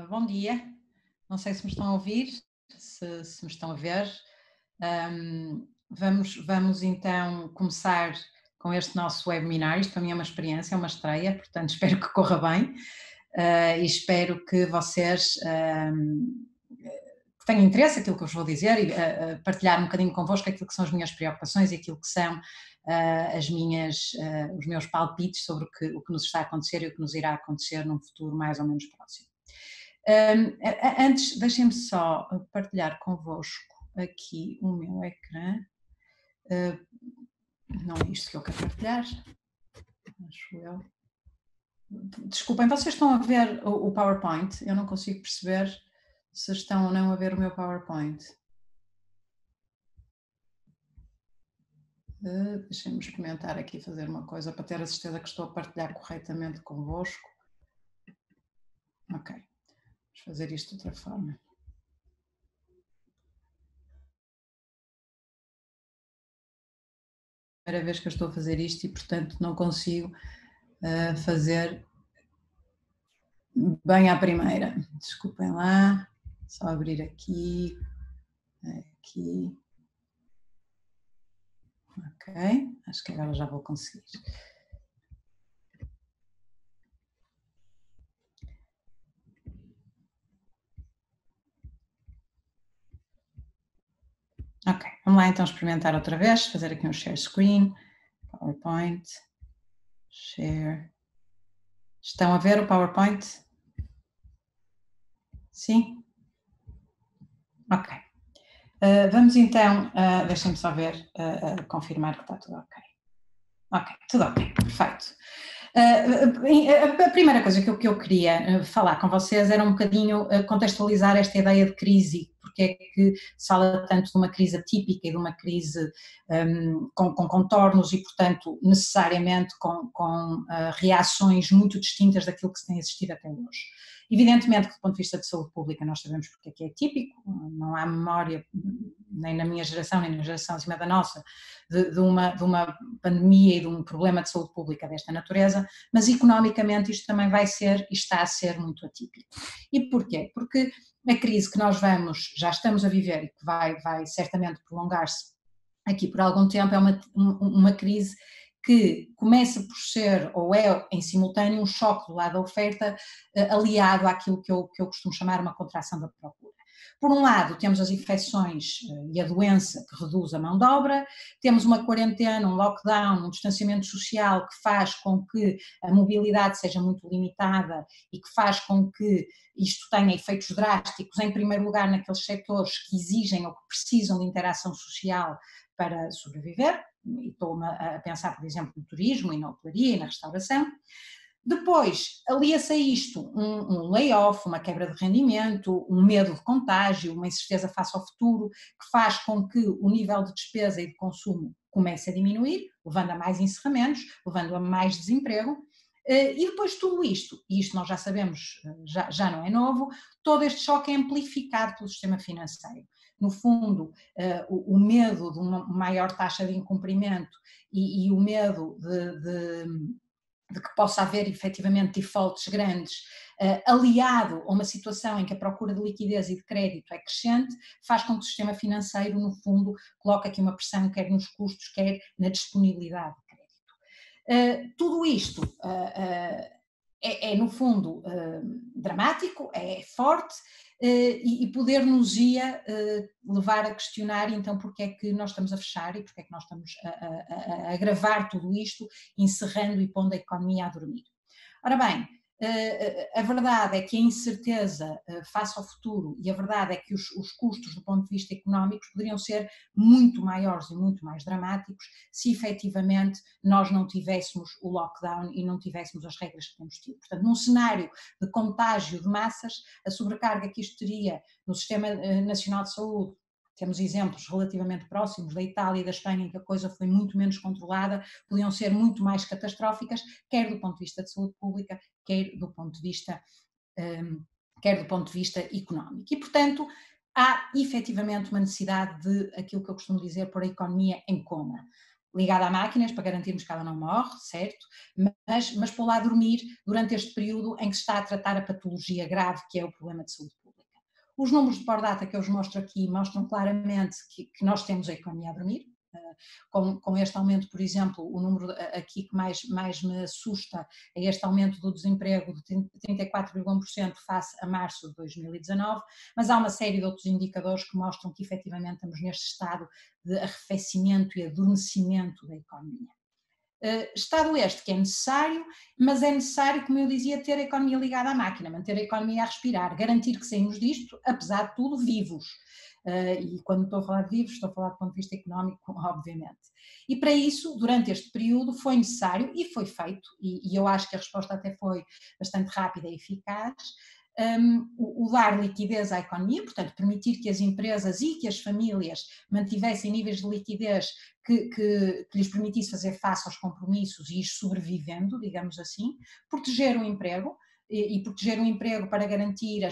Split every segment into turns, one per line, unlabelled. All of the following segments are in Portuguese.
Bom dia, não sei se me estão a ouvir, se me estão a ver. Vamos então começar com este nosso webinar. Isto para mim é uma experiência, é uma estreia, portanto espero que corra bem e espero que vocês tenham interesse naquilo que eu vos vou dizer e partilhar um bocadinho convosco aquilo que são as minhas preocupações e aquilo que são os meus palpites sobre o que nos está a acontecer e o que nos irá acontecer num futuro mais ou menos próximo. Antes, deixem-me só partilhar convosco aqui o meu ecrã. Não é isto que eu quero partilhar, acho eu. Desculpem, vocês estão a ver o PowerPoint? Eu não consigo perceber se estão ou não a ver o meu PowerPoint. Deixem-me experimentar aqui fazer uma coisa para ter a certeza que estou a partilhar corretamente convosco. Ok, vamos fazer isto de outra forma. Primeira vez que eu estou a fazer isto e, portanto, não consigo fazer bem à primeira. Desculpem lá, só abrir aqui. Ok, acho que agora já vou conseguir. Ok, vamos lá então experimentar outra vez, fazer aqui um share screen, PowerPoint, share. Estão a ver o PowerPoint? Sim? Ok. Vamos então, deixem-me só ver, confirmar que está tudo ok. Ok, tudo ok, perfeito. A primeira coisa que eu queria falar com vocês era um bocadinho contextualizar esta ideia de crise, porque é que se fala tanto de uma crise atípica e de uma crise com contornos e, portanto, necessariamente com reações muito distintas daquilo que se tem assistido até hoje. Evidentemente que do ponto de vista de saúde pública nós sabemos porque é que é típico, não há memória, nem na minha geração, nem na geração acima da nossa, de uma pandemia e de um problema de saúde pública desta natureza, mas economicamente isto também vai ser e está a ser muito atípico. E porquê? Porque a crise que nós já estamos a viver e que vai certamente prolongar-se aqui por algum tempo é uma crise que começa por ser, ou é em simultâneo, um choque do lado da oferta, aliado àquilo que eu costumo chamar uma contração da procura. Por um lado, temos as infecções e a doença que reduz a mão de obra, temos uma quarentena, um lockdown, um distanciamento social que faz com que a mobilidade seja muito limitada e que faz com que isto tenha efeitos drásticos, em primeiro lugar, naqueles setores que exigem ou que precisam de interação social para sobreviver, e estou a pensar, por exemplo, no turismo e na hotelaria e na restauração. Depois, alia-se a isto um layoff, uma quebra de rendimento, um medo de contágio, uma incerteza face ao futuro, que faz com que o nível de despesa e de consumo comece a diminuir, levando a mais encerramentos, levando a mais desemprego. E depois de tudo isto, e isto nós já sabemos, já não é novo, todo este choque é amplificado pelo sistema financeiro. No fundo, o medo de uma maior taxa de incumprimento e o medo de que possa haver efetivamente defaults grandes, aliado a uma situação em que a procura de liquidez e de crédito é crescente, faz com que o sistema financeiro, no fundo, coloque aqui uma pressão quer nos custos, quer na disponibilidade de crédito. Tudo isto é no fundo, dramático, é forte, e poder-nos-ia levar a questionar então porque é que nós estamos a fechar e porque é que nós estamos a agravar tudo isto, encerrando e pondo a economia a dormir. Ora bem, a verdade é que a incerteza face ao futuro e a verdade é que os custos do ponto de vista económico poderiam ser muito maiores e muito mais dramáticos se efetivamente nós não tivéssemos o lockdown e não tivéssemos as regras que temos tido. Portanto, num cenário de contágio de massas, a sobrecarga que isto teria no Sistema Nacional de Saúde, temos exemplos relativamente próximos da Itália e da Espanha em que a coisa foi muito menos controlada, podiam ser muito mais catastróficas, quer do ponto de vista de saúde pública, quer do ponto de vista económico. E, portanto, há efetivamente uma necessidade de aquilo que eu costumo dizer, pôr a economia em coma. ligada a máquinas para garantirmos que ela não morre, certo? Mas pô-la a dormir durante este período em que se está a tratar a patologia grave que é o problema de saúde pública. Os números de Pordata Data que eu vos mostro aqui mostram claramente que nós temos a economia a dormir. Com este aumento, por exemplo, o número aqui que mais me assusta é este aumento do desemprego de 34,1% face a março de 2019, mas há uma série de outros indicadores que mostram que efetivamente estamos neste estado de arrefecimento e adormecimento da economia. Estado este que é necessário, mas é necessário, como eu dizia, ter a economia ligada à máquina, manter a economia a respirar, garantir que saímos disto, apesar de tudo, vivos. E quando estou a falar de vivos, estou a falar do ponto de vista económico, obviamente. E para isso, durante este período, foi necessário e foi feito, e eu acho que a resposta até foi bastante rápida e eficaz, o dar liquidez à economia, portanto, permitir que as empresas e que as famílias mantivessem níveis de liquidez que lhes permitisse fazer face aos compromissos e ir sobrevivendo, digamos assim, proteger o emprego, e proteger o emprego para garantir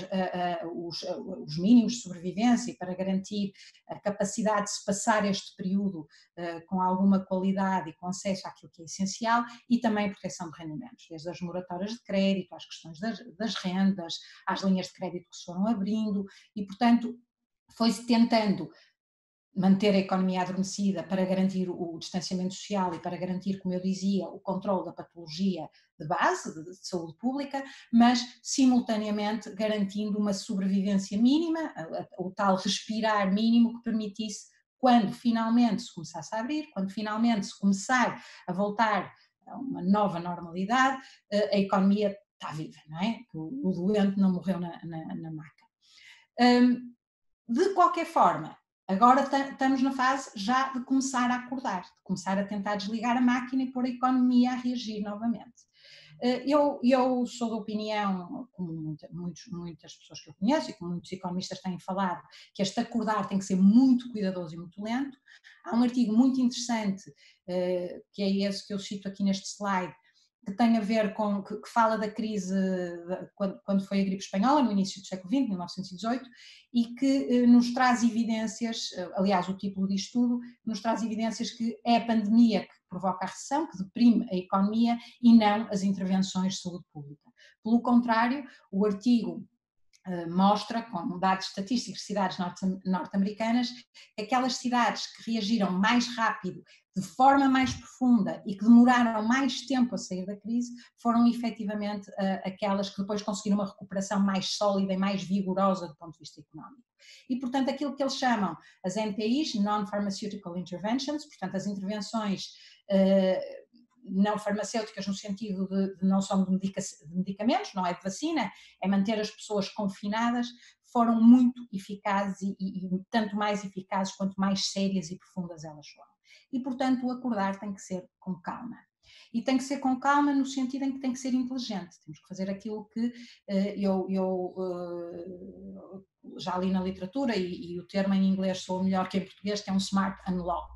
os mínimos de sobrevivência e para garantir a capacidade de se passar este período com alguma qualidade e com acesso àquilo que é essencial, e também proteção de rendimentos, desde as moratórias de crédito, às questões das rendas, às linhas de crédito que se foram abrindo, e portanto foi-se tentando manter a economia adormecida para garantir o distanciamento social e para garantir, como eu dizia, o controle da patologia de base, de saúde pública, mas simultaneamente garantindo uma sobrevivência mínima, o tal respirar mínimo que permitisse, quando finalmente se começasse a abrir, quando finalmente se começar a voltar a uma nova normalidade, a economia está viva, não é? O doente não morreu na maca. De qualquer forma, agora estamos na fase já de começar a acordar, de começar a tentar desligar a máquina e pôr a economia a reagir novamente. Eu sou da opinião, como muitas pessoas que eu conheço e como muitos economistas têm falado, que este acordar tem que ser muito cuidadoso e muito lento. Há um artigo muito interessante, que é esse que eu cito aqui neste slide, que tem a ver que fala da crise quando foi a gripe espanhola, no início do século XX, 1918, e que nos traz evidências, aliás o título diz tudo, nos traz evidências que é a pandemia que provoca a recessão, que deprime a economia e não as intervenções de saúde pública. Pelo contrário, o artigo mostra, com dados estatísticos de cidades norte-americanas, que aquelas cidades que reagiram mais rápido, de forma mais profunda e que demoraram mais tempo a sair da crise, foram efetivamente aquelas que depois conseguiram uma recuperação mais sólida e mais vigorosa do ponto de vista económico. E, portanto, aquilo que eles chamam as NPIs, Non-Pharmaceutical Interventions, portanto, as intervenções não farmacêuticas no sentido de não são de medicamentos, não é de vacina, é manter as pessoas confinadas, foram muito eficazes e tanto mais eficazes quanto mais sérias e profundas elas foram. E, portanto, o acordar tem que ser com calma. E tem que ser com calma no sentido em que tem que ser inteligente. Temos que fazer aquilo que já li na literatura, e o termo em inglês soa melhor que em português, que é um smart unlock.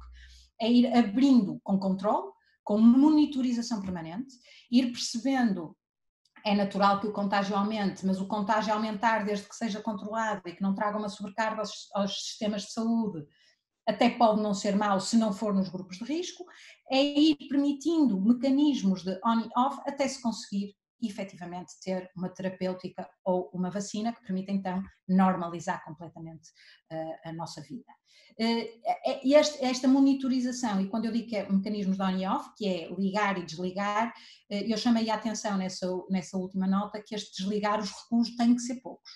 É ir abrindo com controle, com monitorização permanente, ir percebendo, é natural que o contágio aumente, mas o contágio aumentar desde que seja controlado e que não traga uma sobrecarga aos sistemas de saúde, até pode não ser mau se não for nos grupos de risco, é ir permitindo mecanismos de on e off até se conseguir efetivamente ter uma terapêutica ou uma vacina que permita então normalizar completamente a nossa vida. Esta monitorização, e quando eu digo que é mecanismos de on e off, que é ligar e desligar, eu chamei a atenção nessa última nota que este desligar os recuos têm que ser poucos.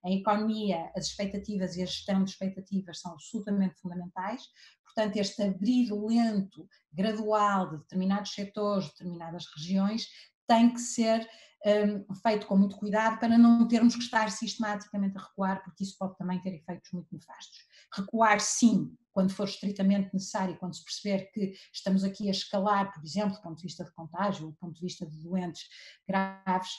A economia, as expectativas e a gestão de expectativas são absolutamente fundamentais, portanto este abrir lento, gradual de determinados setores, de determinadas regiões, tem que ser feito com muito cuidado para não termos que estar sistematicamente a recuar, porque isso pode também ter efeitos muito nefastos. Recuar sim, quando for estritamente necessário, quando se perceber que estamos aqui a escalar, por exemplo, do ponto de vista de contágio, do ponto de vista de doentes graves,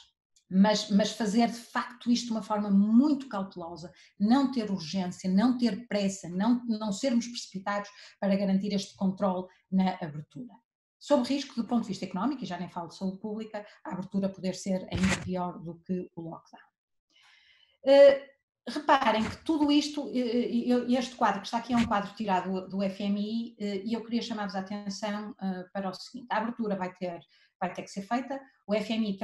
mas fazer de facto isto de uma forma muito cautelosa, não ter urgência, não ter pressa, não sermos precipitados para garantir este controle na abertura. Sob risco do ponto de vista económico, e já nem falo de saúde pública, a abertura poder ser ainda pior do que o lockdown. Reparem que tudo isto, este quadro que está aqui é um quadro tirado do FMI, e eu queria chamar-vos a atenção para o seguinte: a abertura vai ter que ser feita, o FMI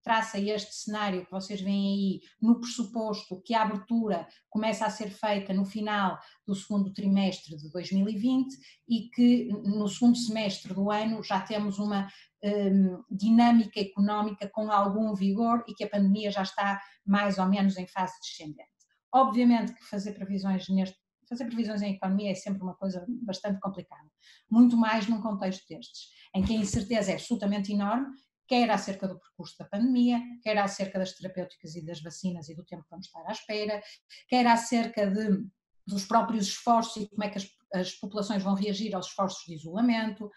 traça este cenário que vocês veem aí no pressuposto que a abertura começa a ser feita no final do segundo trimestre de 2020 e que no segundo semestre do ano já temos uma dinâmica económica com algum vigor e que a pandemia já está mais ou menos em fase descendente. Obviamente que fazer previsões em economia é sempre uma coisa bastante complicada, muito mais num contexto destes, em que a incerteza é absolutamente enorme, quer acerca do percurso da pandemia, quer acerca das terapêuticas e das vacinas e do tempo que vamos estar à espera, quer acerca dos próprios esforços e como é que as populações vão reagir aos esforços de isolamento.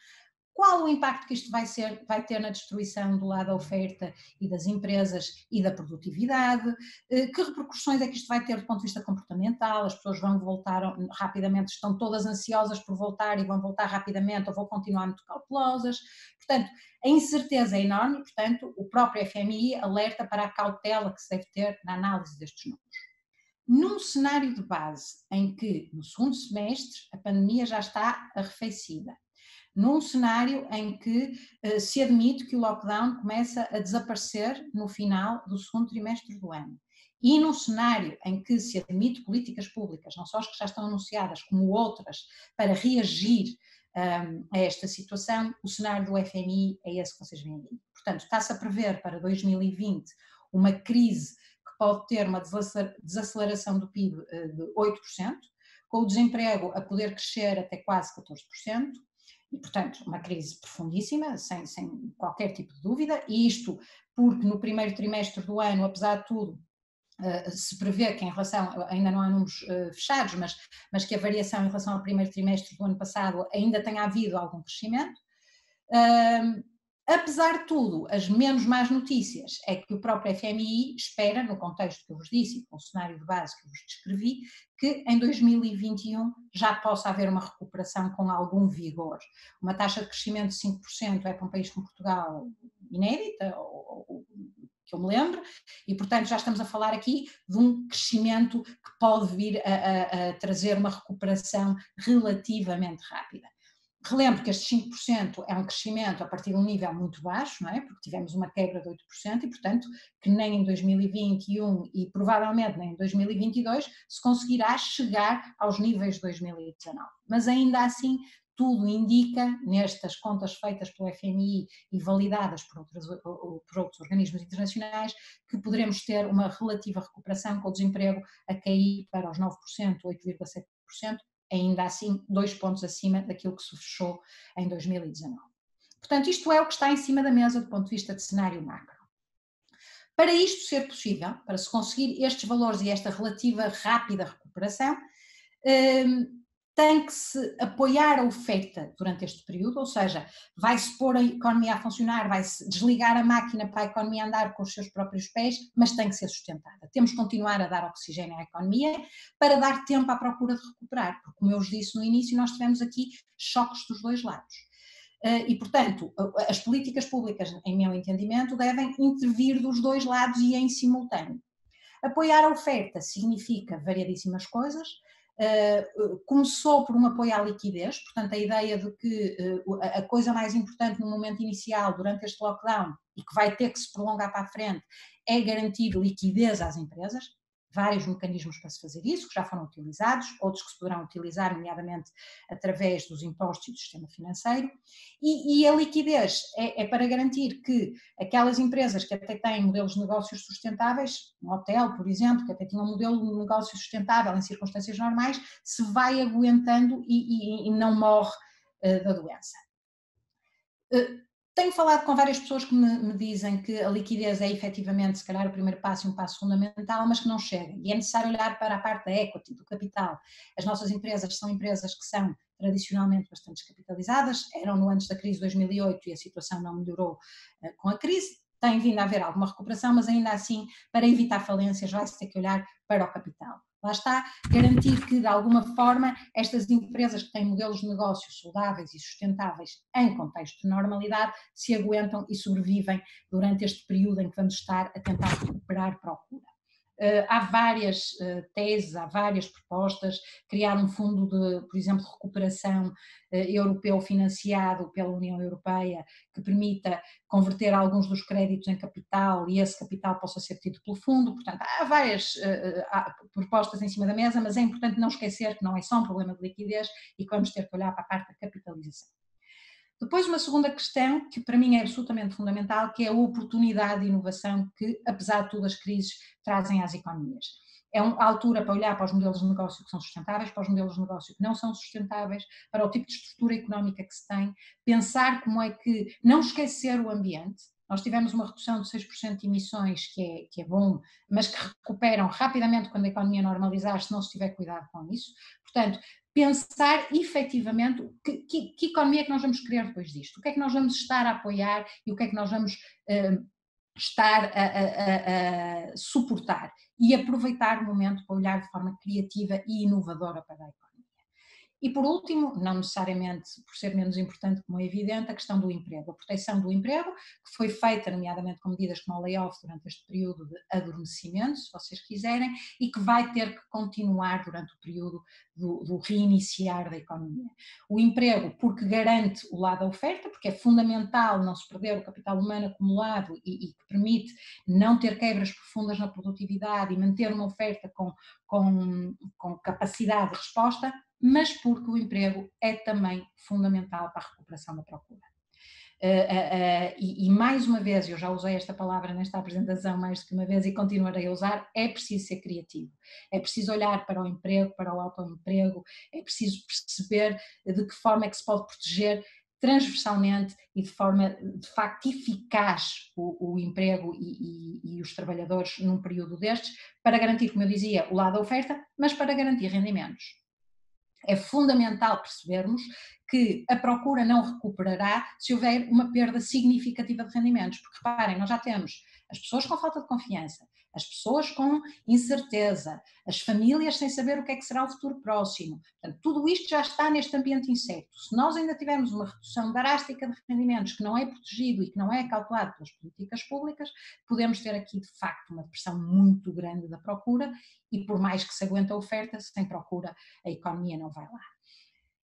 Qual o impacto que isto vai ter na destruição do lado da oferta e das empresas e da produtividade? Que repercussões é que isto vai ter do ponto de vista comportamental? As pessoas vão voltar rapidamente, estão todas ansiosas por voltar e vão voltar rapidamente ou vão continuar muito cautelosas? Portanto, a incerteza é enorme e, portanto, o próprio FMI alerta para a cautela que se deve ter na análise destes números. Num cenário de base em que, no segundo semestre, a pandemia já está arrefecida, num cenário em que se admite que o lockdown começa a desaparecer no final do segundo trimestre do ano. E num cenário em que se admite políticas públicas, não só as que já estão anunciadas, como outras, para reagir a esta situação, o cenário do FMI é esse que vocês veem aí. Portanto, está-se a prever para 2020 uma crise que pode ter uma desaceleração do PIB de 8%, com o desemprego a poder crescer até quase 14%, e, portanto, uma crise profundíssima, sem qualquer tipo de dúvida, e isto porque no primeiro trimestre do ano, apesar de tudo, se prevê que em relação, ainda não há números fechados, mas que a variação em relação ao primeiro trimestre do ano passado ainda tenha havido algum crescimento. Apesar de tudo, as menos más notícias é que o próprio FMI espera, no contexto que eu vos disse e com o cenário de base que eu vos descrevi, que em 2021 já possa haver uma recuperação com algum vigor. Uma taxa de crescimento de 5% é para um país como Portugal inédita, que eu me lembro, e portanto já estamos a falar aqui de um crescimento que pode vir a trazer uma recuperação relativamente rápida. Relembro que estes 5% é um crescimento a partir de um nível muito baixo, não é? Porque tivemos uma quebra de 8% e, portanto, que nem em 2021 e provavelmente nem em 2022 se conseguirá chegar aos níveis de 2019. Mas ainda assim, tudo indica, nestas contas feitas pelo FMI e validadas por outros organismos internacionais, que poderemos ter uma relativa recuperação com o desemprego a cair para os 9%, 8,7%, ainda assim 2 pontos acima daquilo que se fechou em 2019. Portanto, isto é o que está em cima da mesa do ponto de vista de cenário macro. Para isto ser possível, para se conseguir estes valores e esta relativa rápida recuperação, tem que se apoiar a oferta durante este período, ou seja, vai-se pôr a economia a funcionar, vai-se desligar a máquina para a economia andar com os seus próprios pés, mas tem que ser sustentada. Temos que continuar a dar oxigênio à economia para dar tempo à procura de recuperar, porque como eu vos disse no início, nós tivemos aqui choques dos dois lados. E, portanto, as políticas públicas, em meu entendimento, devem intervir dos dois lados e em simultâneo. Apoiar a oferta significa variadíssimas coisas. Começou por um apoio à liquidez, portanto a ideia de que a coisa mais importante no momento inicial, durante este lockdown, e que vai ter que se prolongar para a frente, é garantir liquidez às empresas, vários mecanismos para se fazer isso, que já foram utilizados, outros que se poderão utilizar, nomeadamente através dos impostos e do sistema financeiro, e a liquidez é para garantir que aquelas empresas que até têm modelos de negócios sustentáveis, um hotel, por exemplo, que até tinha um modelo de negócio sustentável em circunstâncias normais, se vai aguentando e não morre da doença. Tenho falado com várias pessoas que me dizem que a liquidez é efetivamente, se calhar, o primeiro passo e um passo fundamental, mas que não chega. E é necessário olhar para a parte da equity, do capital. As nossas empresas são empresas que são tradicionalmente bastante descapitalizadas, eram no antes da crise de 2008 e a situação não melhorou com a crise. Tem vindo a haver alguma recuperação, mas ainda assim, para evitar falências, vai-se ter que olhar para o capital. Lá está, garantir que, de alguma forma, estas empresas que têm modelos de negócios saudáveis e sustentáveis em contexto de normalidade se aguentam e sobrevivem durante este período em que vamos estar a tentar recuperar procura. há várias teses, há várias propostas, criar um fundo de, por exemplo, de recuperação europeu financiado pela União Europeia, que permita converter alguns dos créditos em capital e esse capital possa ser tido pelo fundo. Portanto, há várias propostas em cima da mesa, mas é importante não esquecer que não é só um problema de liquidez e que vamos ter que olhar para a parte da capitalização. Depois, uma segunda questão que para mim é absolutamente fundamental, que é a oportunidade de inovação que, apesar de tudo, as crises trazem às economias. É a altura para olhar para os modelos de negócio que são sustentáveis, para os modelos de negócio que não são sustentáveis, para o tipo de estrutura económica que se tem, pensar como é que, não esquecer o ambiente. Nós tivemos uma redução de 6% de emissões, que é bom, mas que recuperam rapidamente quando a economia normalizar, se não se tiver cuidado com isso. Portanto, pensar efetivamente que economia é que nós vamos querer depois disto, o que é que nós vamos estar a apoiar e o que é que nós vamos estar a suportar e aproveitar o momento para olhar de forma criativa e inovadora para a economia. E por último, não necessariamente por ser menos importante como é evidente, a questão do emprego, a proteção do emprego, que foi feita nomeadamente com medidas como o layoff durante este período de adormecimento, se vocês quiserem, e que vai ter que continuar durante o período do reiniciar da economia. O emprego, porque garante o lado da oferta, porque é fundamental não se perder o capital humano acumulado e que permite não ter quebras profundas na produtividade e manter uma oferta com capacidade de resposta, mas porque o emprego é também fundamental para a recuperação da procura. E mais uma vez, eu já usei esta palavra nesta apresentação mais do que uma vez e continuarei a usar, é preciso ser criativo, é preciso olhar para o emprego, para o autoemprego, é preciso perceber de que forma é que se pode proteger transversalmente e de forma de facto eficaz o emprego e os trabalhadores num período destes, para garantir, como eu dizia, o lado da oferta, mas para garantir rendimentos. É fundamental percebermos que a procura não recuperará se houver uma perda significativa de rendimentos, porque reparem, nós já temos as pessoas com falta de confiança, as pessoas com incerteza, as famílias sem saber o que é que será o futuro próximo. Portanto, tudo isto já está neste ambiente incerto. Se nós ainda tivermos uma redução drástica de rendimentos que não é protegido e que não é acautelado pelas políticas públicas, podemos ter aqui de facto uma depressão muito grande da procura e por mais que se aguente a oferta, sem procura a economia não vai lá.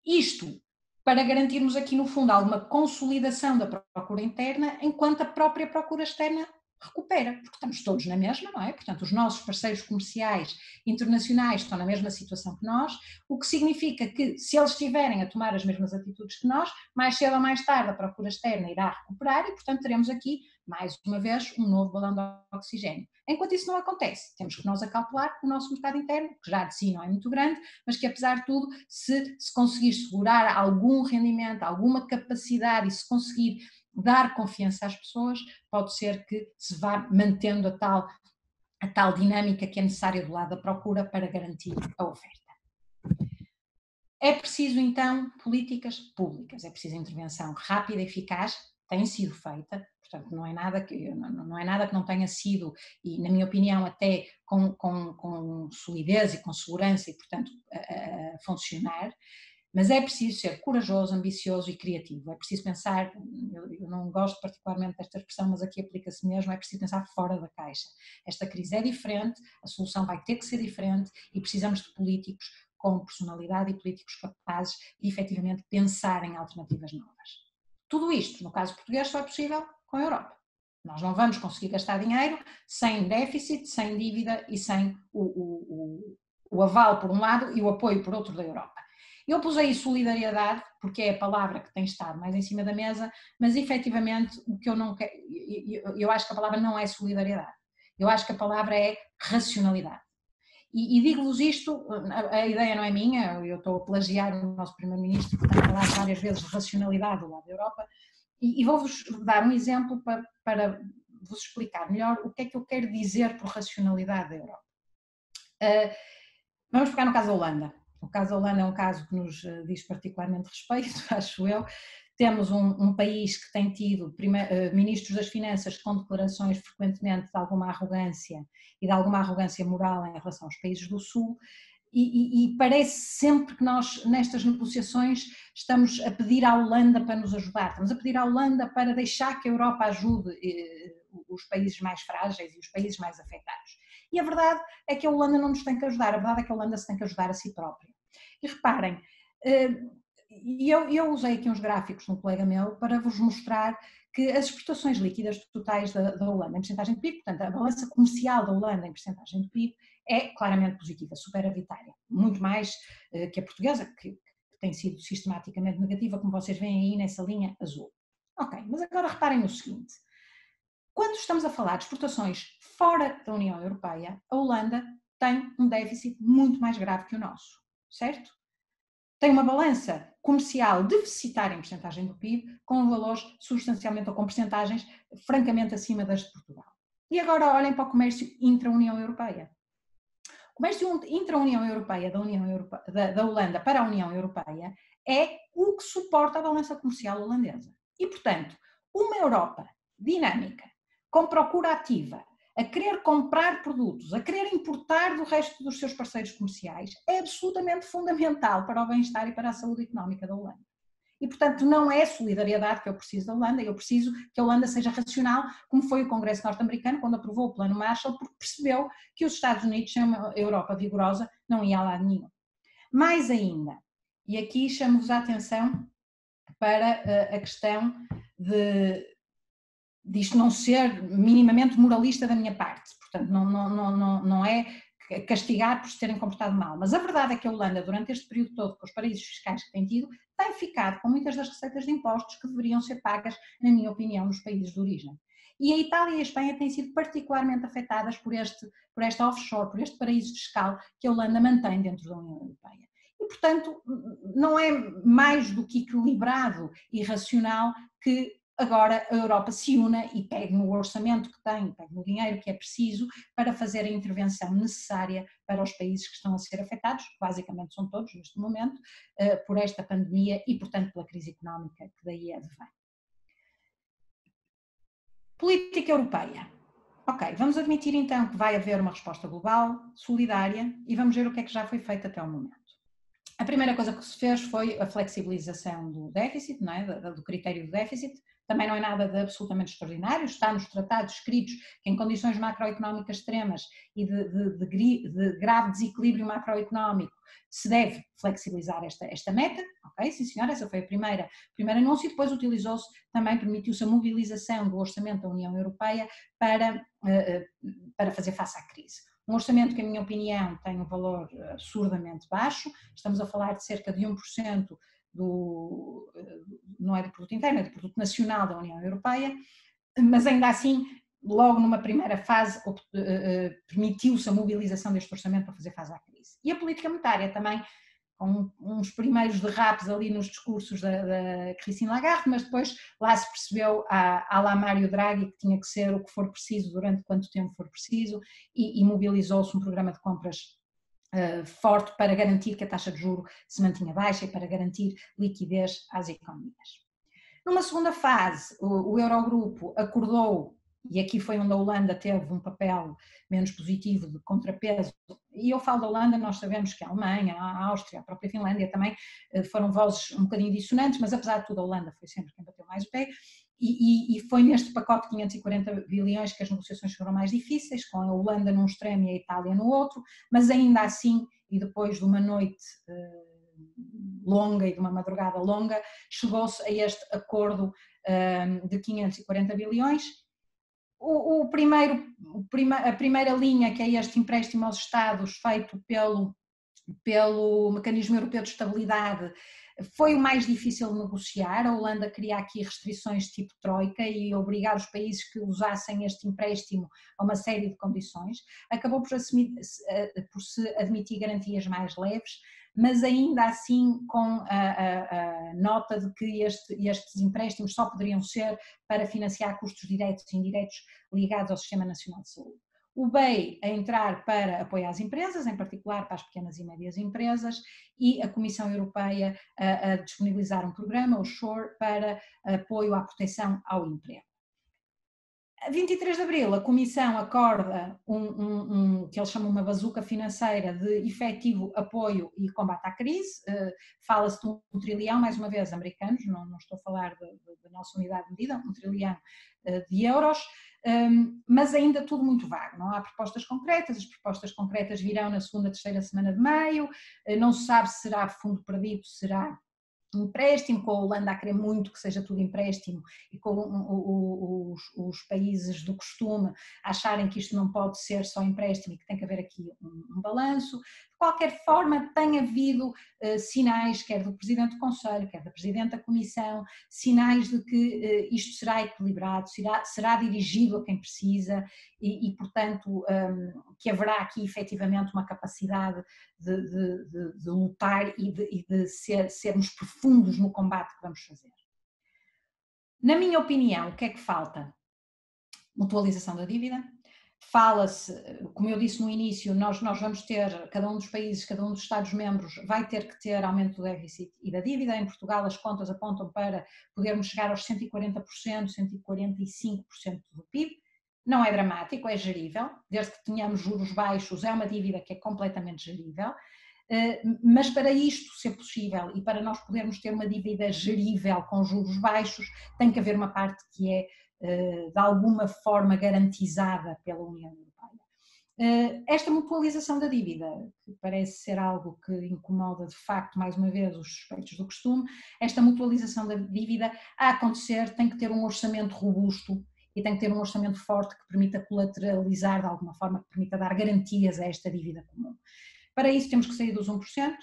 Isto para garantirmos aqui no fundo alguma consolidação da procura interna enquanto a própria procura externa recupera, porque estamos todos na mesma, não é? Portanto, os nossos parceiros comerciais internacionais estão na mesma situação que nós, o que significa que se eles estiverem a tomar as mesmas atitudes que nós, mais cedo ou mais tarde a procura externa irá recuperar e, portanto, teremos aqui, mais uma vez, um novo balão de oxigênio. Enquanto isso não acontece, temos que nós acautelar o nosso mercado interno, que já de si não é muito grande, mas que apesar de tudo, se conseguir segurar algum rendimento, alguma capacidade e se conseguir dar confiança às pessoas, pode ser que se vá mantendo a tal dinâmica que é necessária do lado da procura para garantir a oferta. É preciso então políticas públicas, é preciso intervenção rápida e eficaz, tem sido feita, portanto não é nada que não tenha sido, e na minha opinião até com solidez e com segurança e portanto a funcionar. Mas é preciso ser corajoso, ambicioso e criativo. É preciso pensar, eu não gosto particularmente desta expressão, mas aqui aplica-se mesmo, é preciso pensar fora da caixa. Esta crise é diferente, a solução vai ter que ser diferente e precisamos de políticos com personalidade e políticos capazes de efetivamente pensar em alternativas novas. Tudo isto, no caso português, só é possível com a Europa. Nós não vamos conseguir gastar dinheiro sem déficit, sem dívida e sem o aval por um lado e o apoio por outro da Europa. Eu pus aí solidariedade, porque é a palavra que tem estado mais em cima da mesa, mas efetivamente o que eu não quero, eu acho que a palavra não é solidariedade, eu acho que a palavra é racionalidade. E digo-vos isto, a ideia não é minha, eu estou a plagiar o nosso primeiro-ministro, que está a falar várias vezes de racionalidade do lado da Europa, e vou-vos dar um exemplo para vos explicar melhor o que é que eu quero dizer por racionalidade da Europa. Vamos pegar no caso da Holanda. O caso da Holanda é um caso que nos diz particularmente respeito, acho eu. Temos um país que tem tido ministros das finanças com declarações frequentemente de alguma arrogância e de alguma arrogância moral em relação aos países do Sul e parece sempre que nós nestas negociações estamos a pedir à Holanda para nos ajudar, estamos a pedir à Holanda para deixar que a Europa ajude os países mais frágeis e os países mais afetados. E a verdade é que a Holanda não nos tem que ajudar, a verdade é que a Holanda se tem que ajudar a si própria. E reparem, eu usei aqui uns gráficos de um colega meu para vos mostrar que as exportações líquidas totais da Holanda em percentagem de PIB, portanto a balança comercial da Holanda em percentagem de PIB é claramente positiva, superavitária, muito mais que a portuguesa, que tem sido sistematicamente negativa, como vocês veem aí nessa linha azul. Ok, mas agora reparem no seguinte, quando estamos a falar de exportações fora da União Europeia, a Holanda tem um déficit muito mais grave que o nosso, certo? Tem uma balança comercial deficitária em percentagem do PIB, com valores substancialmente ou com percentagens francamente acima das de Portugal. E agora olhem para o comércio intra-União Europeia. O comércio intra-União Europeia, da Holanda para a União Europeia, é o que suporta a balança comercial holandesa. E, portanto, uma Europa dinâmica, com procura ativa, a querer comprar produtos, a querer importar do resto dos seus parceiros comerciais, é absolutamente fundamental para o bem-estar e para a saúde económica da Holanda. E, portanto, não é solidariedade que eu preciso da Holanda, eu preciso que a Holanda seja racional, como foi o Congresso norte-americano quando aprovou o Plano Marshall, porque percebeu que os Estados Unidos, sem uma Europa vigorosa, não ia a lado nenhum. Mais ainda, e aqui chamo-vos a atenção para a questão disto não ser minimamente moralista da minha parte, portanto não é castigar por se terem comportado mal, mas a verdade é que a Holanda, durante este período todo, com os paraísos fiscais que tem tido, tem ficado com muitas das receitas de impostos que deveriam ser pagas, na minha opinião, nos países de origem. E a Itália e a Espanha têm sido particularmente afetadas por esta offshore, por este paraíso fiscal que a Holanda mantém dentro da União Europeia. E, portanto, não é mais do que equilibrado e racional que agora a Europa se una e pegue no orçamento que tem, pegue no dinheiro que é preciso para fazer a intervenção necessária para os países que estão a ser afetados, que basicamente são todos neste momento, por esta pandemia e, portanto, pela crise económica que daí advém. Política europeia. Ok, vamos admitir então que vai haver uma resposta global, solidária, e vamos ver o que é que já foi feito até o momento. A primeira coisa que se fez foi a flexibilização do déficit, não é? Do critério do déficit. Também não é nada de absolutamente extraordinário, está nos tratados escritos que em condições macroeconómicas extremas e de grave desequilíbrio macroeconómico se deve flexibilizar esta meta, ok? Sim senhora, essa foi o primeiro anúncio e depois utilizou-se, também permitiu-se a mobilização do orçamento da União Europeia para fazer face à crise. Um orçamento que, na minha opinião, tem um valor absurdamente baixo, estamos a falar de cerca de 1% não é do produto interno, é do produto nacional da União Europeia, mas ainda assim, logo numa primeira fase, permitiu-se a mobilização deste orçamento para fazer face à crise. E a política monetária também, com uns primeiros derrapes ali nos discursos da Christine Lagarde, mas depois lá se percebeu à la Mário Draghi que tinha que ser o que for preciso, durante quanto tempo for preciso, e mobilizou-se um programa de compras forte para garantir que a taxa de juro se mantinha baixa e para garantir liquidez às economias. Numa segunda fase, o Eurogrupo acordou, e aqui foi onde a Holanda teve um papel menos positivo de contrapeso, e eu falo da Holanda, nós sabemos que a Alemanha, a Áustria, a própria Finlândia também foram vozes um bocadinho dissonantes, mas apesar de tudo a Holanda foi sempre quem bateu mais o pé, e foi neste pacote de 540 bilhões que as negociações foram mais difíceis, com a Holanda num extremo e a Itália no outro, mas ainda assim, e depois de uma noite longa e de uma madrugada longa, chegou-se a este acordo de 540 bilhões. A primeira linha, que é este empréstimo aos Estados feito pelo Mecanismo Europeu de Estabilidade, foi o mais difícil de negociar. A Holanda queria aqui restrições tipo troika e obrigar os países que usassem este empréstimo a uma série de condições. Acabou por se admitir garantias mais leves, mas ainda assim com a nota de que estes empréstimos só poderiam ser para financiar custos diretos e indiretos ligados ao Sistema Nacional de Saúde. O BEI a entrar para apoiar as empresas, em particular para as pequenas e médias empresas, e a Comissão Europeia a disponibilizar um programa, o SURE, para apoio à proteção ao emprego. A 23 de abril, a Comissão acorda que eles chamam uma bazuca financeira de efetivo apoio e combate à crise. Fala-se de 1 trilhão, mais uma vez, americanos, não estou a falar da nossa unidade de medida, 1 trilhão de euros. mas ainda tudo muito vago, não há propostas concretas, as propostas concretas virão na segunda, terceira semana de maio, não se sabe se será fundo perdido, se será empréstimo, com a Holanda a querer muito que seja tudo empréstimo e com os países do costume acharem que isto não pode ser só empréstimo e que tem que haver aqui um balanço. De qualquer forma, tem havido sinais, quer do Presidente do Conselho, quer da Presidente da Comissão, sinais de que isto será equilibrado, será dirigido a quem precisa e portanto, que haverá aqui efetivamente uma capacidade de lutar e de sermos profundos no combate que vamos fazer. Na minha opinião, o que é que falta? Mutualização da dívida. Fala-se, como eu disse no início, nós vamos ter, cada um dos países, cada um dos Estados-membros vai ter que ter aumento do déficit e da dívida. Em Portugal as contas apontam para podermos chegar aos 140%, 145% do PIB. Não é dramático, é gerível, desde que tenhamos juros baixos é uma dívida que é completamente gerível, mas para isto ser possível e para nós podermos ter uma dívida gerível com juros baixos, tem que haver uma parte que é de alguma forma garantizada pela União Europeia. Esta mutualização da dívida, que parece ser algo que incomoda de facto mais uma vez os suspeitos do costume, esta mutualização da dívida a acontecer tem que ter um orçamento robusto e tem que ter um orçamento forte que permita colateralizar de alguma forma, que permita dar garantias a esta dívida comum. Para isso temos que sair dos 1%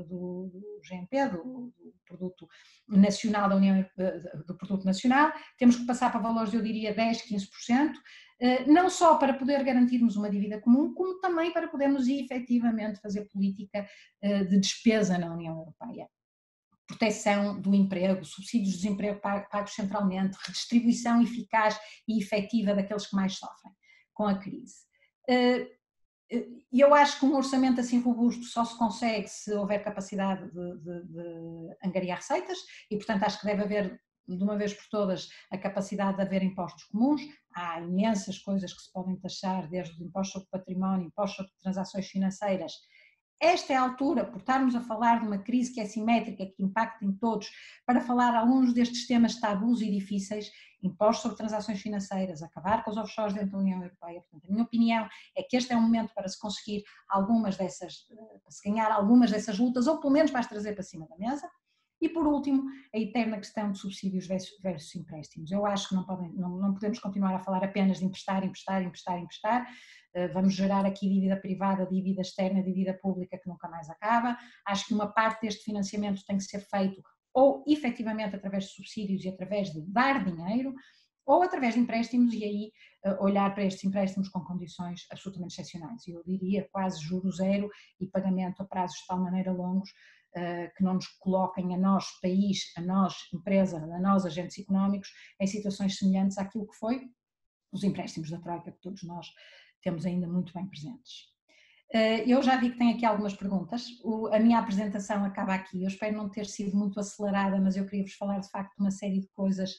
do GNP, do Produto Nacional da União, do Produto Nacional, temos que passar para valores, eu diria, 10%, 15%, não só para poder garantirmos uma dívida comum, como também para podermos efetivamente fazer política de despesa na União Europeia. Proteção do emprego, subsídios de desemprego pagos centralmente, redistribuição eficaz e efetiva daqueles que mais sofrem com a crise. E eu acho que um orçamento assim robusto só se consegue se houver capacidade de angariar receitas e, portanto, acho que deve haver, de uma vez por todas, a capacidade de haver impostos comuns. Há imensas coisas que se podem taxar, desde o imposto sobre património, imposto sobre transações financeiras. Esta é a altura, por estarmos a falar de uma crise que é simétrica, que impacta em todos, para falar alguns destes temas tabus e difíceis, impostos sobre transações financeiras, acabar com os offshores dentro da União Europeia. Portanto, a minha opinião é que este é um momento para se conseguir algumas dessas, para se ganhar algumas dessas lutas, ou pelo menos para as trazer para cima da mesa. E por último, a eterna questão de subsídios versus empréstimos. Eu acho que não podemos continuar a falar apenas de emprestar, vamos gerar aqui dívida privada, dívida externa, dívida pública que nunca mais acaba. Acho que uma parte deste financiamento tem que ser feito ou efetivamente através de subsídios e através de dar dinheiro, ou através de empréstimos e aí olhar para estes empréstimos com condições absolutamente excepcionais. Eu diria quase juro zero e pagamento a prazos de tal maneira longos que não nos coloquem a nós, país, a nós, empresa, a nós, agentes económicos, em situações semelhantes àquilo que foi os empréstimos da Troika, que todos nós temos ainda muito bem presentes. Eu já vi que tem aqui algumas perguntas, a minha apresentação acaba aqui, eu espero não ter sido muito acelerada, mas eu queria vos falar de facto de uma série de coisas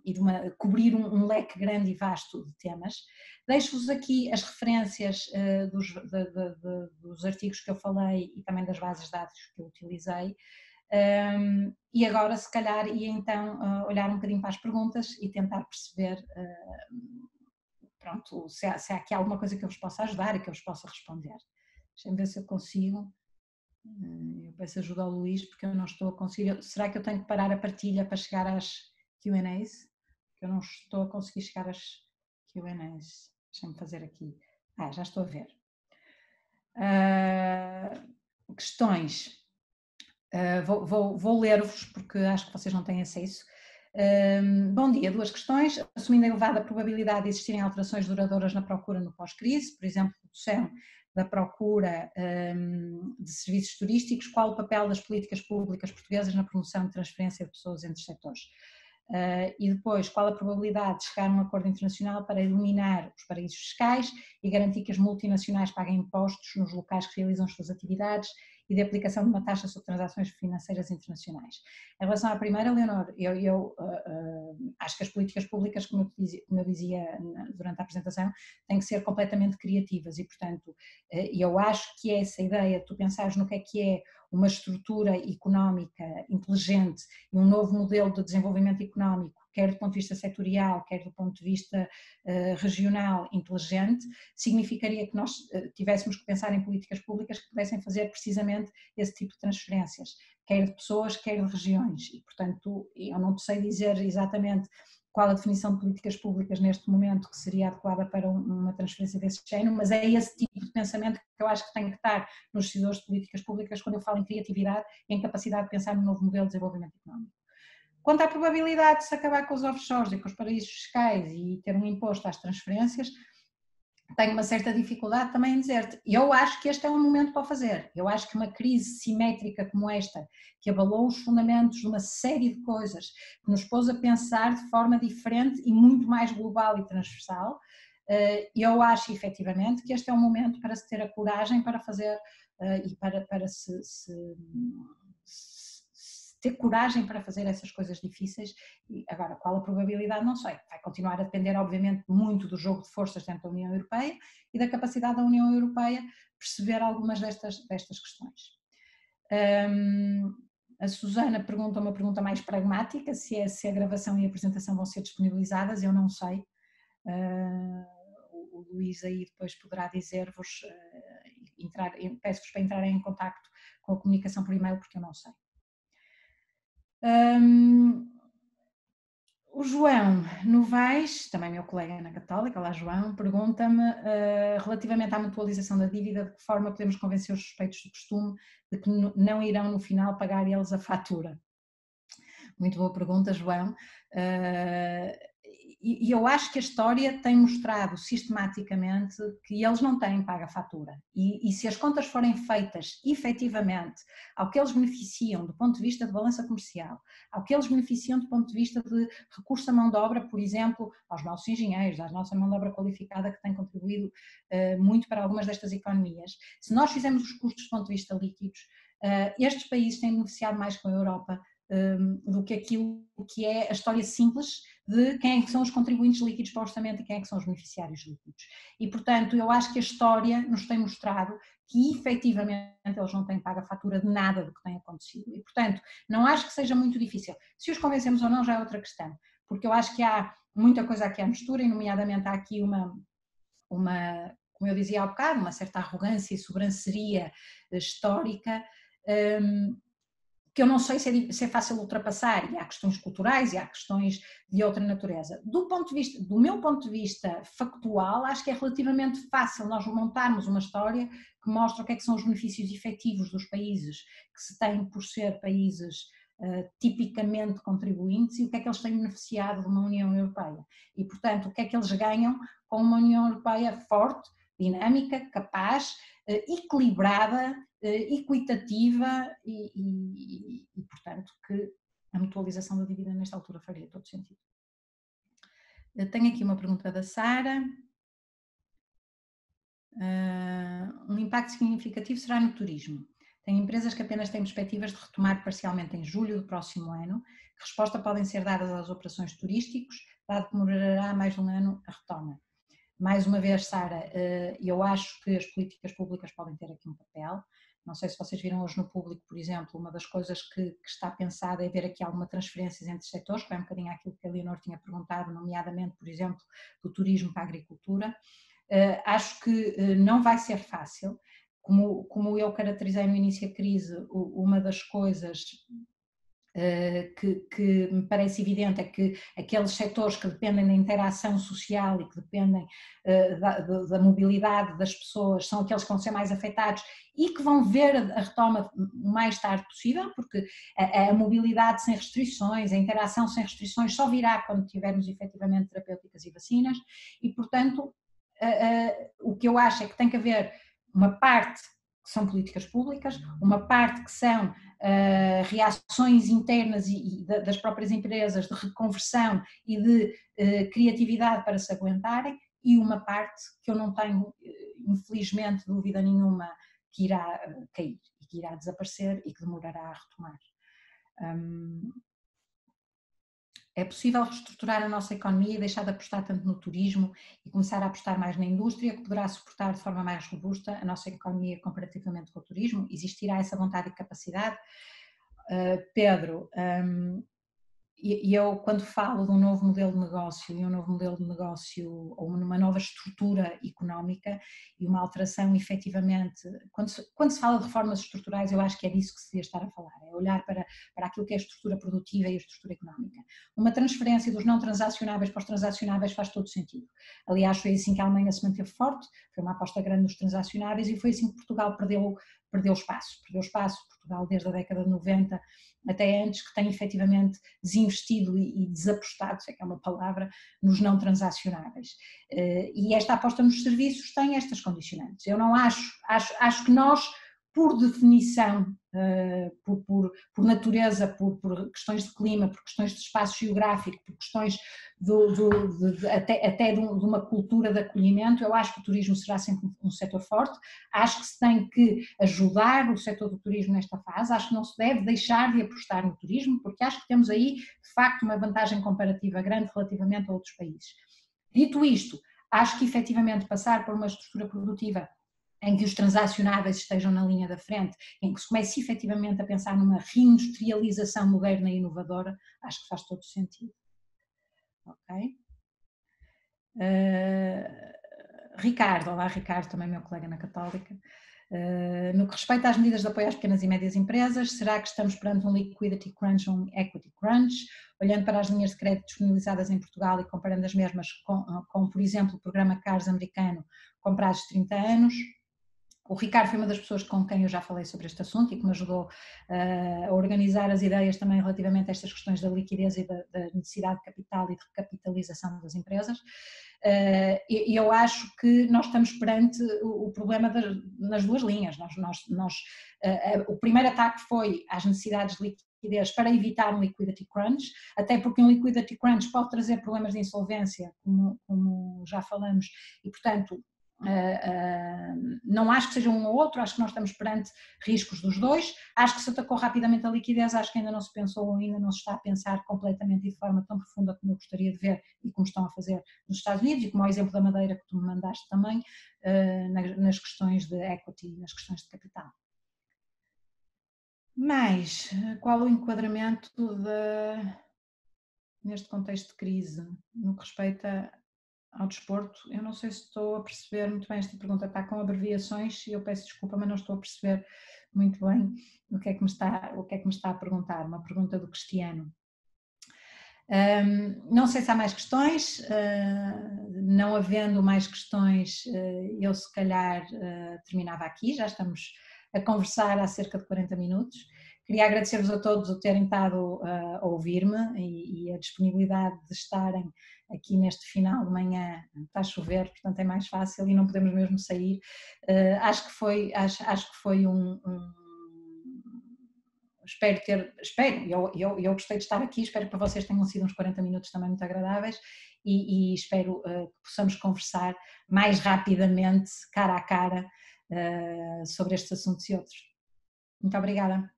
e cobrir um leque grande e vasto de temas. Deixo-vos aqui as referências dos artigos que eu falei e também das bases de dados que eu utilizei. E agora se calhar ia então olhar um bocadinho para as perguntas e tentar perceber pronto, se há aqui alguma coisa que eu vos possa ajudar e que eu vos possa responder. Deixem-me ver se eu consigo. Eu peço ajuda ao Luís porque eu não estou a conseguir. Será que eu tenho que parar a partilha para chegar às Q&As? Eu não estou a conseguir chegar às Q&As. Deixem-me fazer aqui. Já estou a ver. Questões. Vou ler-vos porque acho que vocês não têm acesso. Bom dia, duas questões. Assumindo a elevada probabilidade de existirem alterações duradouras na procura no pós-crise, por exemplo, redução da procura de serviços turísticos, qual o papel das políticas públicas portuguesas na promoção de transferência de pessoas entre setores? E depois, qual a probabilidade de chegar a um acordo internacional para eliminar os paraísos fiscais e garantir que as multinacionais paguem impostos nos locais que realizam as suas atividades e de aplicação de uma taxa sobre transações financeiras internacionais? Em relação à primeira, Leonor, eu acho que as políticas públicas, como eu dizia durante a apresentação, têm que ser completamente criativas e, portanto, eu acho que essa ideia de tu pensares no que é uma estrutura económica inteligente e um novo modelo de desenvolvimento económico quer do ponto de vista setorial, quer do ponto de vista regional, inteligente, significaria que nós tivéssemos que pensar em políticas públicas que pudessem fazer precisamente esse tipo de transferências, quer de pessoas, quer de regiões, e portanto eu não sei dizer exatamente qual a definição de políticas públicas neste momento que seria adequada para uma transferência desse género, mas é esse tipo de pensamento que eu acho que tem que estar nos decisores de políticas públicas quando eu falo em criatividade e em capacidade de pensar no novo modelo de desenvolvimento económico. Quanto à probabilidade de se acabar com os offshores e com os paraísos fiscais e ter um imposto às transferências, tenho uma certa dificuldade também em dizer-te. Eu acho que este é um momento para o fazer. Eu acho que uma crise simétrica como esta, que abalou os fundamentos de uma série de coisas, que nos pôs a pensar de forma diferente e muito mais global e transversal, eu acho efetivamente que este é um momento para se ter a coragem para fazer e para se ter coragem para fazer essas coisas difíceis. E agora, qual a probabilidade, não sei. Vai continuar a depender, obviamente, muito do jogo de forças dentro da União Europeia e da capacidade da União Europeia perceber algumas destas questões. A Susana pergunta uma pergunta mais pragmática, se a gravação e a apresentação vão ser disponibilizadas, eu não sei. O Luís aí depois poderá dizer-vos, peço-vos para entrarem em contacto com a comunicação por e-mail, porque eu não sei. O João Novaes, também meu colega na Católica, olá João, pergunta-me relativamente à mutualização da dívida, de que forma podemos convencer os suspeitos do costume de que não irão no final pagar eles a fatura? Muito boa pergunta, João. E eu acho que a história tem mostrado sistematicamente que eles não têm paga fatura. E se as contas forem feitas efetivamente ao que eles beneficiam do ponto de vista de balança comercial, ao que eles beneficiam do ponto de vista de recurso à mão de obra, por exemplo, aos nossos engenheiros, à nossa mão de obra qualificada que tem contribuído muito para algumas destas economias, se nós fizermos os custos do ponto de vista líquidos, estes países têm beneficiado mais com a Europa do que aquilo que é a história simples de quem é que são os contribuintes líquidos para o orçamento e quem é que são os beneficiários líquidos. E, portanto, eu acho que a história nos tem mostrado que, efetivamente, eles não têm pago a fatura de nada do que tem acontecido. E, portanto, não acho que seja muito difícil. Se os convencemos ou não já é outra questão, porque eu acho que há muita coisa aqui à mistura, e nomeadamente há aqui uma como eu dizia há bocado, uma certa arrogância e sobranceria histórica, que eu não sei se é fácil ultrapassar, e há questões culturais e há questões de outra natureza. Do meu ponto de vista factual, acho que é relativamente fácil nós montarmos uma história que mostra o que é que são os benefícios efetivos dos países que se têm por ser países tipicamente contribuintes e o que é que eles têm beneficiado de uma União Europeia. E, portanto, o que é que eles ganham com uma União Europeia forte, dinâmica, capaz, equilibrada, equitativa e, portanto, que a mutualização da dívida nesta altura faria todo sentido. Tenho aqui uma pergunta da Sara. Um impacto significativo será no turismo. Tem empresas que apenas têm perspectivas de retomar parcialmente em julho do próximo ano. Que resposta podem ser dadas às operações turísticos, dado que demorará mais de um ano a retoma? Mais uma vez, Sara, eu acho que as políticas públicas podem ter aqui um papel. Não sei se vocês viram hoje no público, por exemplo, uma das coisas que está pensada é ver aqui alguma transferências entre setores, que é um bocadinho aquilo que a Leonor tinha perguntado, nomeadamente, por exemplo, do turismo para a agricultura. Acho que não vai ser fácil. Como eu caracterizei no início da crise, uma das coisas que me parece evidente é que aqueles setores que dependem da interação social e que dependem da mobilidade das pessoas são aqueles que vão ser mais afetados e que vão ver a retoma o mais tarde possível, porque a mobilidade sem restrições, a interação sem restrições só virá quando tivermos efetivamente terapêuticas e vacinas e, portanto, o que eu acho é que tem que haver uma parte que são políticas públicas, uma parte que são reações internas e das próprias empresas de reconversão e de criatividade para se aguentarem, e uma parte que eu não tenho, infelizmente, dúvida nenhuma que irá cair e que irá desaparecer e que demorará a retomar. É possível reestruturar a nossa economia e deixar de apostar tanto no turismo e começar a apostar mais na indústria, que poderá suportar de forma mais robusta a nossa economia comparativamente com o turismo? Existirá essa vontade e capacidade? Pedro, e eu, quando falo de um novo modelo de negócio, e um novo modelo de negócio, ou uma nova estrutura económica, e uma alteração efetivamente, quando se fala de reformas estruturais, eu acho que é disso que se devia estar a falar, é olhar para aquilo que é a estrutura produtiva e a estrutura económica. Uma transferência dos não transacionáveis para os transacionáveis faz todo sentido. Aliás, foi assim que a Alemanha se manteve forte, foi uma aposta grande nos transacionáveis, e foi assim que Portugal perdeu espaço. Portugal desde a década de 90 até antes, que tem efetivamente desinvestido e desapostado, sei que é uma palavra, nos não transacionáveis. E esta aposta nos serviços tem estas condicionantes. Eu não acho que nós, por definição, por natureza, por questões de clima, por questões de espaço geográfico, por questões até de uma cultura de acolhimento, eu acho que o turismo será sempre um setor forte. Acho que se tem que ajudar o setor do turismo nesta fase, acho que não se deve deixar de apostar no turismo, porque acho que temos aí, de facto, uma vantagem comparativa grande relativamente a outros países. Dito isto, acho que efetivamente passar por uma estrutura produtiva em que os transacionáveis estejam na linha da frente, em que se comece efetivamente a pensar numa reindustrialização moderna e inovadora, acho que faz todo sentido. Ok? Ricardo, olá Ricardo, também meu colega na Católica. No que respeita às medidas de apoio às pequenas e médias empresas, será que estamos perante um liquidity crunch ou um equity crunch? Olhando para as linhas de crédito disponibilizadas em Portugal e comparando as mesmas com, por exemplo, o programa CARS americano com prazos de 30 anos, o Ricardo foi uma das pessoas com quem eu já falei sobre este assunto e que me ajudou a organizar as ideias também relativamente a estas questões da liquidez e da necessidade de capital e de recapitalização das empresas. E eu acho que nós estamos perante o problema nas duas linhas. O primeiro ataque foi às necessidades de liquidez para evitar um liquidity crunch, até porque um liquidity crunch pode trazer problemas de insolvência, como já falamos, e portanto não acho que seja um ou outro, acho que nós estamos perante riscos dos dois. Acho que se atacou rapidamente a liquidez, acho que ainda não se pensou ou ainda não se está a pensar completamente e de forma tão profunda como eu gostaria de ver e como estão a fazer nos Estados Unidos, e como o exemplo da Madeira que tu me mandaste também, nas questões de equity, nas questões de capital. Mas qual o enquadramento neste contexto de crise, no que respeita ao desporto? Eu não sei se estou a perceber muito bem, esta pergunta está com abreviações e eu peço desculpa, mas não estou a perceber muito bem o que é que me está a perguntar, uma pergunta do Cristiano. Não sei se há mais questões, não havendo mais questões, eu se calhar terminava aqui, já estamos a conversar há cerca de 40 minutos. Queria agradecer-vos a todos o terem estado a ouvir-me e a disponibilidade de estarem aqui neste final de manhã. Está a chover, portanto é mais fácil e não podemos mesmo sair. Acho que foi eu gostei de estar aqui, espero que para vocês tenham sido uns 40 minutos também muito agradáveis e espero que possamos conversar mais rapidamente, cara a cara, sobre estes assuntos e outros. Muito obrigada.